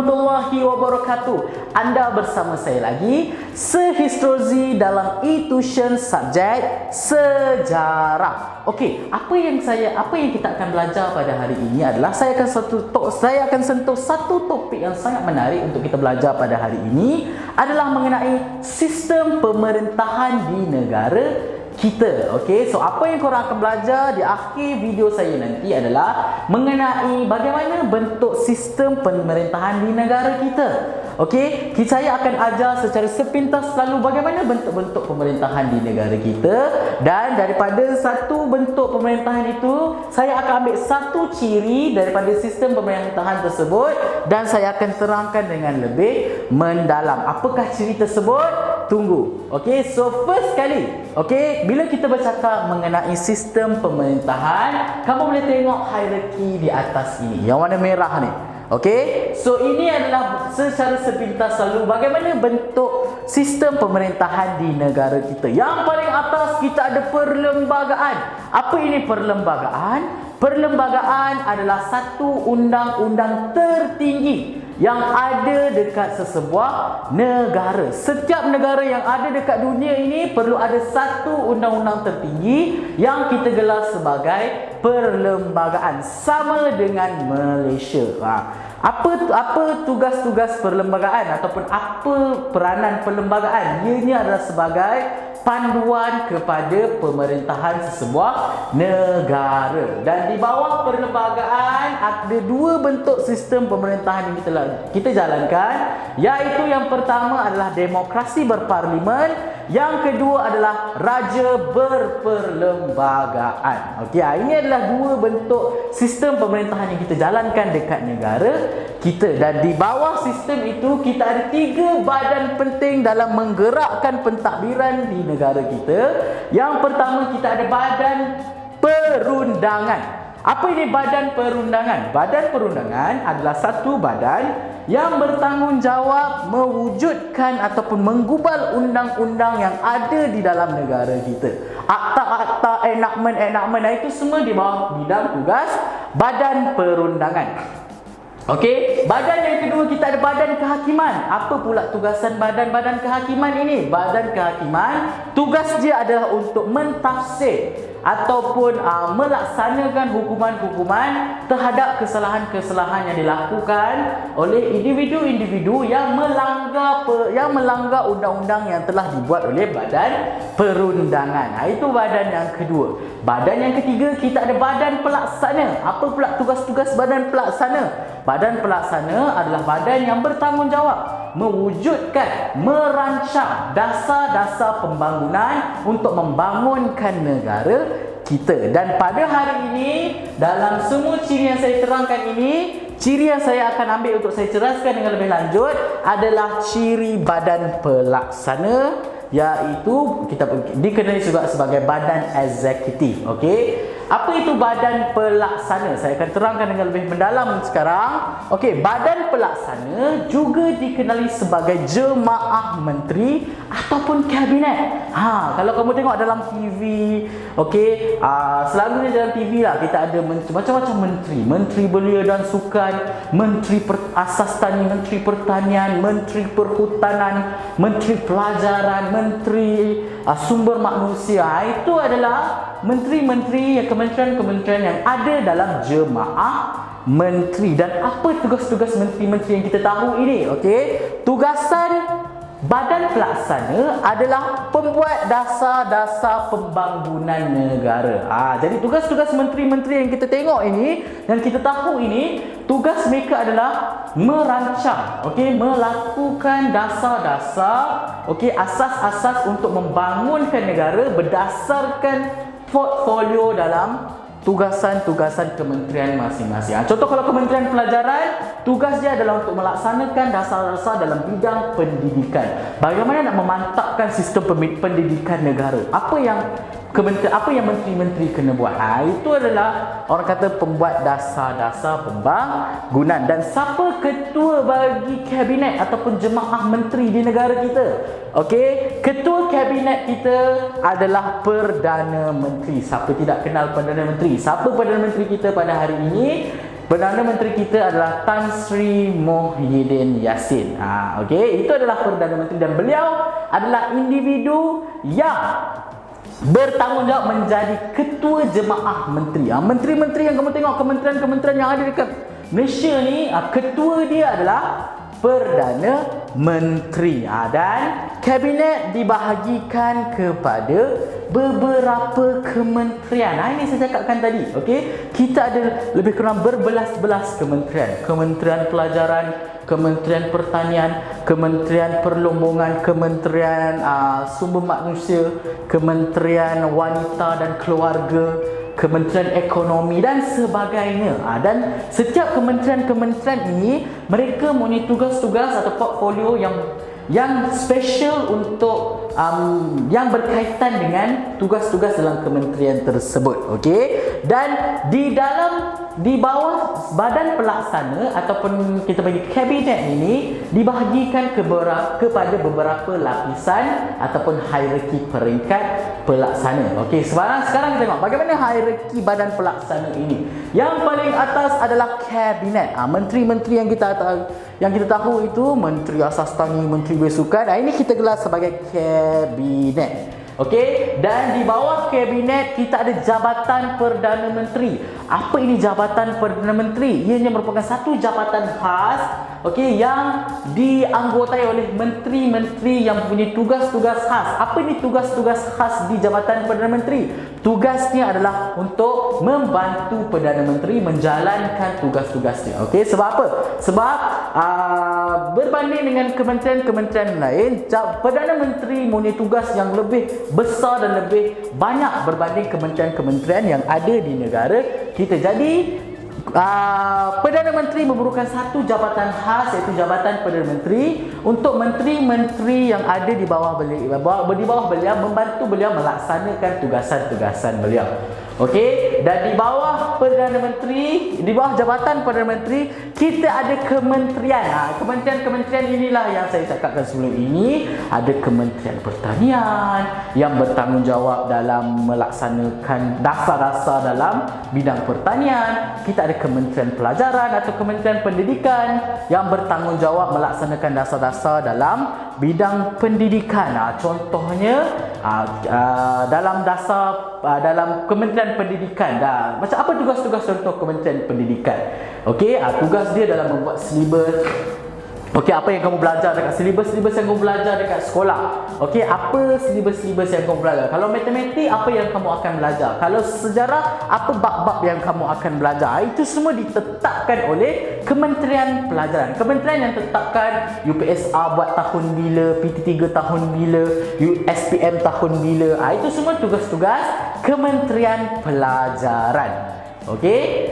warahmatullahi wabarakatuh. Anda bersama saya lagi, Sehistrozi dalam e-tuition subjek sejarah. Okey, apa yang kita akan belajar pada hari ini adalah saya akan sentuh satu topik yang sangat menarik untuk kita belajar pada hari ini adalah mengenai sistem pemerintahan di negara kita. Okey, so apa yang korang akan belajar di akhir video saya nanti adalah mengenai bagaimana bentuk sistem pemerintahan di negara kita. Okey, saya akan ajar secara sepintas selalu bagaimana bentuk-bentuk pemerintahan di negara kita, dan daripada satu bentuk pemerintahan itu saya akan ambil satu ciri daripada sistem pemerintahan tersebut dan saya akan terangkan dengan lebih mendalam. Apakah ciri tersebut? Tunggu. Okey, so first kali, okey, bila kita bercakap mengenai sistem pemerintahan, kamu boleh tengok hierarki di atas ini, yang warna merah ni. Okey, so ini adalah secara sepintas selalu bagaimana bentuk sistem pemerintahan di negara kita. Yang paling atas kita ada perlembagaan. Apa ini perlembagaan? Perlembagaan adalah satu undang-undang tertinggi yang ada dekat sesebuah negara. Setiap negara yang ada dekat dunia ini perlu ada satu undang-undang tertinggi yang kita gelar sebagai perlembagaan, sama dengan Malaysia. Apa tugas-tugas perlembagaan ataupun apa peranan perlembagaan? Ianya adalah sebagai panduan kepada pemerintahan sesebuah negara. Dan di bawah perlembagaan ada dua bentuk sistem pemerintahan yang kita jalankan, iaitu yang pertama adalah demokrasi berparlimen, yang kedua adalah raja berperlembagaan. Okey, ini adalah dua bentuk sistem pemerintahan yang kita jalankan dekat negara kita. Dan di bawah sistem itu kita ada tiga badan penting dalam menggerakkan pentadbiran di negara kita. Yang pertama kita ada badan perundangan. Apa ini badan perundangan? Badan perundangan adalah satu badan yang bertanggungjawab mewujudkan ataupun menggubal undang-undang yang ada di dalam negara kita. Akta-akta, enactment itu semua di bawah bidang tugas badan perundangan. Okey, badan yang kedua kita ada badan kehakiman. Apa pula tugasan badan-badan kehakiman ini? Badan kehakiman tugas dia adalah untuk mentafsir ataupun melaksanakan hukuman-hukuman terhadap kesalahan-kesalahan yang dilakukan oleh individu-individu yang melanggar undang-undang yang telah dibuat oleh badan perundangan. Itu badan yang kedua. Badan yang ketiga kita ada badan pelaksana. Apa pula tugas-tugas badan pelaksana? Badan pelaksana adalah badan yang bertanggungjawab mewujudkan, merancang dasar-dasar pembangunan untuk membangunkan negara kita. Dan pada hari ini, dalam semua ciri yang saya terangkan ini, ciri yang saya akan ambil untuk saya jelaskan dengan lebih lanjut adalah ciri badan pelaksana, iaitu kita dikenali juga sebagai badan eksekutif. Okey, apa itu badan pelaksana? Saya akan terangkan dengan lebih mendalam sekarang. Okey, badan pelaksana juga dikenali sebagai jemaah menteri ataupun kabinet. Kalau kamu tengok dalam TV, okey, selalunya dalam TV lah kita ada macam-macam menteri. Menteri Belia dan Sukan, Menteri Asas Tani, Menteri Pertanian, Menteri Perhutanan, Menteri Pelajaran, Menteri Sumber Manusia. Itu adalah menteri-menteri, kementerian-kementerian yang ada dalam jemaah menteri. Dan apa tugas-tugas menteri-menteri yang kita tahu ini? Okey, tugasan badan pelaksana adalah pembuat dasar-dasar pembangunan negara. Jadi tugas-tugas menteri-menteri yang kita tengok ini, yang kita tahu ini, tugas mereka adalah merancang, okey, melakukan dasar-dasar, okey, asas-asas untuk membangunkan negara berdasarkan portfolio dalam tugasan-tugasan kementerian masing-masing. Contoh kalau Kementerian Pelajaran, tugas dia adalah untuk melaksanakan dasar-dasar dalam bidang pendidikan. Bagaimana nak memantapkan sistem pendidikan negara? Apa yang menteri-menteri kena buat? Itu adalah orang kata pembuat dasar-dasar pembangunan. Dan siapa ketua bagi kabinet ataupun jemaah menteri di negara kita? Okey, ketua kabinet kita adalah Perdana Menteri. Siapa tidak kenal Perdana Menteri? Siapa Perdana Menteri kita pada hari ini? Perdana Menteri kita adalah Tan Sri Muhyiddin Yassin. Okey, itu adalah Perdana Menteri dan beliau adalah individu yang bertanggungjawab menjadi ketua jemaah menteri. Menteri-menteri yang kamu tengok, kementerian-kementerian yang ada dekat Malaysia ni, ketua dia adalah Perdana Menteri. Dan kabinet dibahagikan kepada beberapa kementerian. Ini saya cakapkan tadi. Okey, kita ada lebih kurang berbelas-belas kementerian. Kementerian Pelajaran, Kementerian Pertanian, Kementerian Perlombongan, Kementerian Sumber Manusia, Kementerian Wanita dan Keluarga, Kementerian Ekonomi dan sebagainya. Dan setiap kementerian-kementerian ini mereka mempunyai tugas-tugas atau portfolio yang special untuk yang berkaitan dengan tugas-tugas dalam kementerian tersebut. Okey, dan di bawah badan pelaksana ataupun kita bagi kabinet ini dibahagikan kepada beberapa lapisan ataupun hierarki peringkat pelaksana. Okey, sekarang kita tengok bagaimana hierarki badan pelaksana ini. Yang paling atas adalah kabinet. Menteri-menteri yang kita tahu itu Menteri Asas Tani, Menteri Besukan. Ini kita gelar sebagai kabinet. Okey, dan di bawah kabinet kita ada Jabatan Perdana Menteri. Apa ini Jabatan Perdana Menteri? Ianya merupakan satu jabatan khas, okey, yang dianggotai oleh menteri-menteri yang mempunyai tugas-tugas khas. Apa ini tugas-tugas khas di Jabatan Perdana Menteri? Tugasnya adalah untuk membantu Perdana Menteri menjalankan tugas-tugasnya. Okey, sebab apa? Sebab berbanding dengan kementerian-kementerian lain, Perdana Menteri mempunyai tugas yang lebih besar dan lebih banyak berbanding kementerian-kementerian yang ada di negara kita. Jadi Perdana Menteri memerlukan satu jabatan khas, iaitu Jabatan Perdana Menteri, untuk menteri-menteri yang ada di bawah beliau membantu beliau melaksanakan tugasan-tugasan beliau. Okey, dan di bawah Perdana Menteri, di bawah Jabatan Perdana Menteri, kita ada kementerian. Kementerian-kementerian inilah yang saya cakapkan sebelum ini. Ada Kementerian Pertanian yang bertanggungjawab dalam melaksanakan dasar-dasar dalam bidang pertanian. Kita ada Kementerian Pelajaran atau Kementerian Pendidikan yang bertanggungjawab melaksanakan dasar-dasar dalam bidang pendidikan. Contohnya dalam Kementerian Pendidikan. Macam apa tugas-tugas contoh Kementerian Pendidikan? Okey, tugas dia dalam membuat silibus. Okey, apa yang kamu belajar dekat silibus yang kamu belajar dekat sekolah. Okey, apa silibus yang kamu belajar? Kalau matematik, apa yang kamu akan belajar? Kalau sejarah, apa bab-bab yang kamu akan belajar? Itu semua ditetapkan oleh Kementerian Pelajaran. Kementerian yang tetapkan UPSR buat tahun bila, PT3 tahun bila, SPM tahun bila. Itu semua tugas-tugas Kementerian Pelajaran. Okey,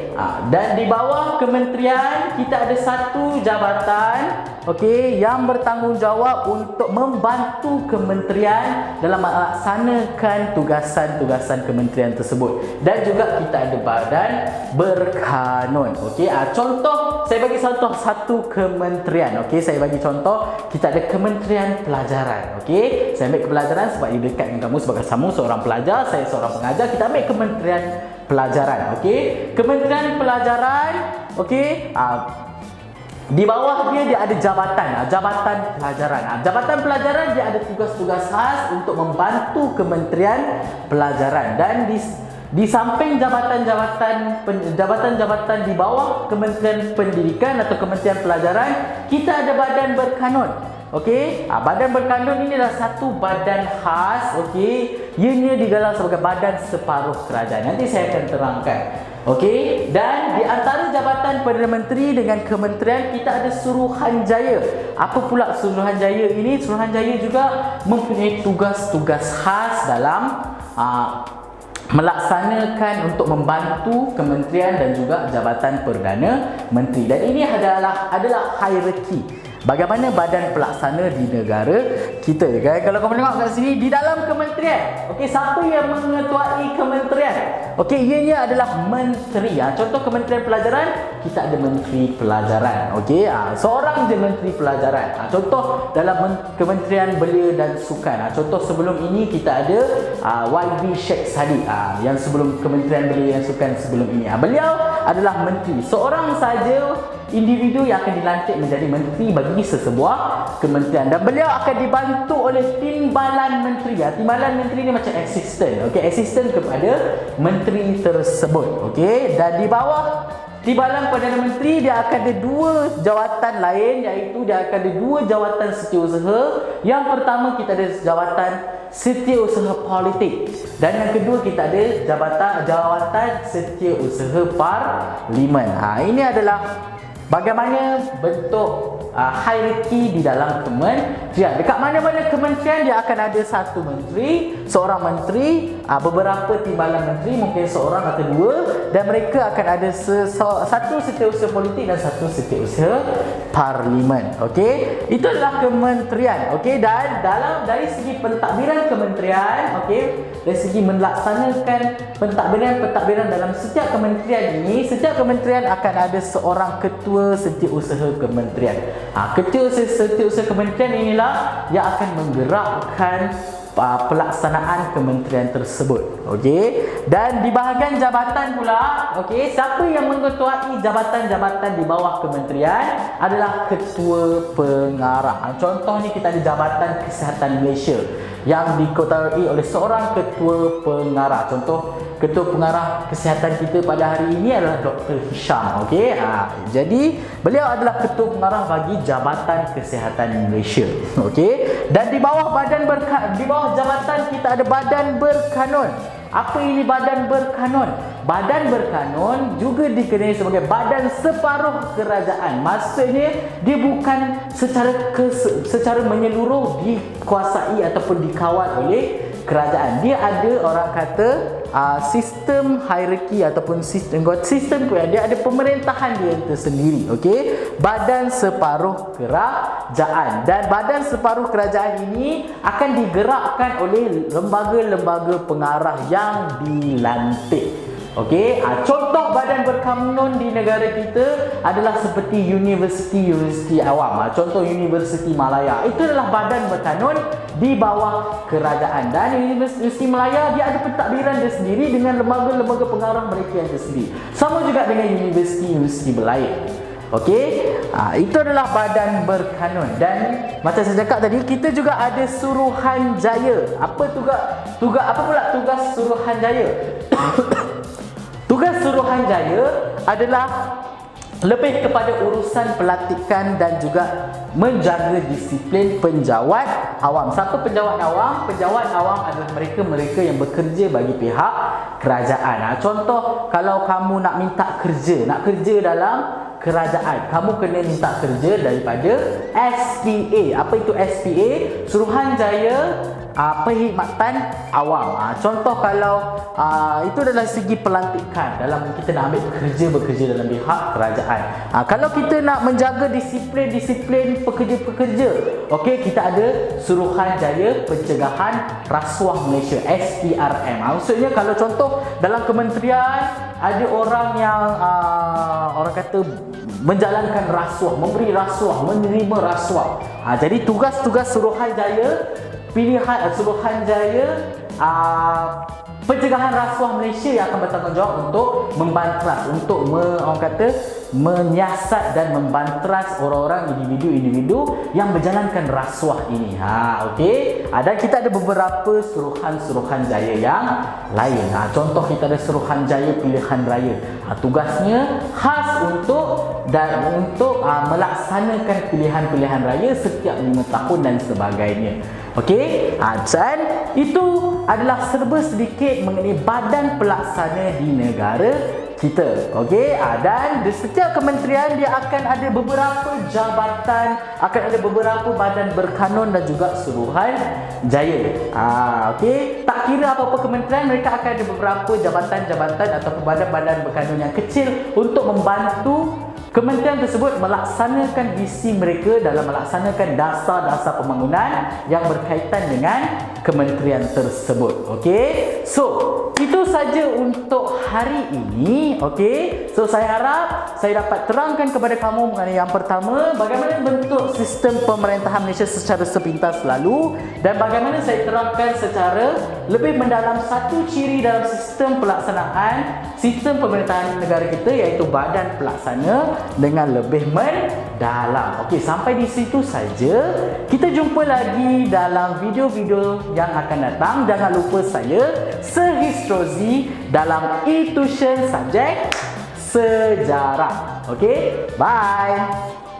dan di bawah kementerian kita ada satu jabatan, okey, yang bertanggungjawab untuk membantu kementerian dalam melaksanakan tugasan-tugasan kementerian tersebut. Dan juga kita ada badan berkanun. Okey, contoh, saya bagi contoh satu kementerian. Okey, saya bagi contoh, kita ada Kementerian Pelajaran. Okey, saya ambil pelajaran sebab dia dekat dengan kamu sebagai kamu seorang pelajar, saya seorang pengajar. Kita ambil Kementerian Pelajaran. Okey, Kementerian Pelajaran, okey, di bawah dia ada jabatan pelajaran. Jabatan pelajaran dia ada tugas-tugas khas untuk membantu Kementerian Pelajaran. Dan di samping jabatan-jabatan di bawah Kementerian Pendidikan atau Kementerian Pelajaran, kita ada badan berkanun. Okey, badan berkanun ini adalah satu badan khas. Okey, ianya digelar sebagai badan separuh kerajaan. Nanti saya akan terangkan. Okey, dan di antara jabatan Perdana Menteri dengan kementerian kita ada Suruhanjaya. Apa pula Suruhanjaya ini? Suruhanjaya juga mempunyai tugas-tugas khas dalam melaksanakan untuk membantu kementerian dan juga jabatan Perdana Menteri. Dan ini adalah hierarki bagaimana badan pelaksana di negara kita. Kalau kamu tengok kat sini, di dalam kementerian, okey, siapa yang mengetuai kementerian? Okey, ianya adalah menteri. Contoh Kementerian Pelajaran, kita ada Menteri Pelajaran. Okey, seorang je Menteri Pelajaran. Contoh dalam Kementerian Belia dan Sukan. Contoh sebelum ini kita ada YB Sheikh Sadiq, yang sebelum Kementerian Belia dan Sukan sebelum ini. Beliau adalah menteri. Seorang saja individu yang akan dilantik menjadi menteri bagi sesebuah kementerian, dan beliau akan dibantu oleh timbalan menteri. Timbalan menteri ni macam assistant, okey, assistant kepada menteri tersebut, okey. Dan di bawah timbalan Perdana Menteri dia akan ada dua jawatan lain, iaitu dia akan ada dua jawatan setiausaha. Yang pertama kita ada jawatan setiausaha politik, dan yang kedua kita ada jawatan setiausaha parlimen. Ini adalah bagaimana bentuk hierarki di dalam kementerian. Dekat mana-mana kementerian dia akan ada satu menteri, seorang menteri, beberapa timbalan menteri, mungkin seorang atau dua, dan mereka akan ada satu setiausaha politik dan satu setiausaha parlimen. Okey, itu adalah kementerian. Okey, dan dari segi pentadbiran kementerian, okey, dari segi melaksanakan pentadbiran dalam setiap kementerian ini, setiap kementerian akan ada seorang ketua setiausaha kementerian. Ketua setiausaha kementerian inilah yang akan menggerakkan pelaksanaan kementerian tersebut. Okey, dan di bahagian jabatan pula, okey, siapa yang mengetuai jabatan-jabatan di bawah kementerian adalah ketua pengarah. Contohnya kita ada Jabatan Kesihatan Malaysia yang diketuai oleh seorang ketua pengarah. Contoh ketua pengarah kesihatan kita pada hari ini adalah Dr. Hisham. Okey, jadi beliau adalah ketua pengarah bagi Jabatan Kesihatan Malaysia. Okey, dan di bawah jabatan kita ada Badan Berkanun. Apa ini Badan Berkanun? Badan Berkanun juga dikenali sebagai badan separuh kerajaan. Maksudnya dia bukan secara menyeluruh dikuasai ataupun dikawal oleh kerajaan. Dia ada, orang kata, sistem hierarki ataupun sistem dia ada pemerintahan dia tersendiri. Okey, badan separuh kerajaan, dan badan separuh kerajaan ini akan digerakkan oleh lembaga-lembaga pengarah yang dilantik. Okey, contoh badan berkanun di negara kita adalah seperti universiti awam. Contoh Universiti Malaya, itu adalah badan berkanun di bawah kerajaan, dan Universiti Malaya dia ada pentadbiran dia sendiri dengan lembaga-lembaga pengarah mereka yang tersendiri. Sama juga dengan universiti berlain. Okey, itu adalah badan berkanun. Dan macam saya cakap tadi, kita juga ada Suruhanjaya. Apa tugas Suruhanjaya? Tugas Suruhanjaya adalah lebih kepada urusan pelantikan dan juga menjaga disiplin penjawat awam. Satu penjawat awam adalah mereka yang bekerja bagi pihak kerajaan. Contoh, kalau kamu nak minta kerja dalam kerajaan, kamu kena minta kerja daripada SPA. Apa itu SPA? Suruhanjaya Perkhidmatan Awam. Contoh, kalau itu adalah segi pelantikan dalam kita nak ambil bekerja dalam pihak kerajaan. Kalau kita nak menjaga disiplin pekerja-pekerja, okey, kita ada Suruhanjaya Pencegahan Rasuah Malaysia, SPRM. Maksudnya kalau contoh dalam kementerian ada orang yang orang kata menjalankan rasuah, memberi rasuah, menerima rasuah. Jadi tugas-tugas Suruhanjaya Pencegahan Rasuah Malaysia yang akan bertanggungjawab untuk membantras, untuk menyiasat dan membantras orang-orang, individu-individu yang menjalankan rasuah ini. Okey. Dan kita ada beberapa Suruhanjaya yang lain. Contoh, kita ada Suruhanjaya Pilihan Raya. Tugasnya khas untuk melaksanakan pilihan-pilihan raya setiap 5 tahun dan sebagainya. Okey, dan itu adalah serba sedikit mengenai badan pelaksana di negara kita. Okey, dan di setiap kementerian dia akan ada beberapa jabatan, akan ada beberapa badan berkanun dan juga Suruhanjaya. Okey, tak kira apa-apa kementerian, mereka akan ada beberapa jabatan-jabatan ataupun badan-badan berkanun yang kecil untuk membantu kementerian tersebut melaksanakan visi mereka dalam melaksanakan dasar-dasar pembangunan yang berkaitan dengan kementerian tersebut. Okey. So, itu saja untuk hari ini. Okey. So, saya harap saya dapat terangkan kepada kamu mengenai yang pertama, bagaimana bentuk sistem pemerintahan Malaysia secara sepintas lalu, dan bagaimana saya terangkan secara lebih mendalam satu ciri dalam sistem pelaksanaan sistem pemerintahan negara kita, iaitu badan pelaksana, dengan lebih mendalam. Okey, sampai di situ saja. Kita jumpa lagi dalam video-video yang akan datang. Jangan lupa saya Sehistrozi dalam e-tuition subjek sejarah. Okey, bye.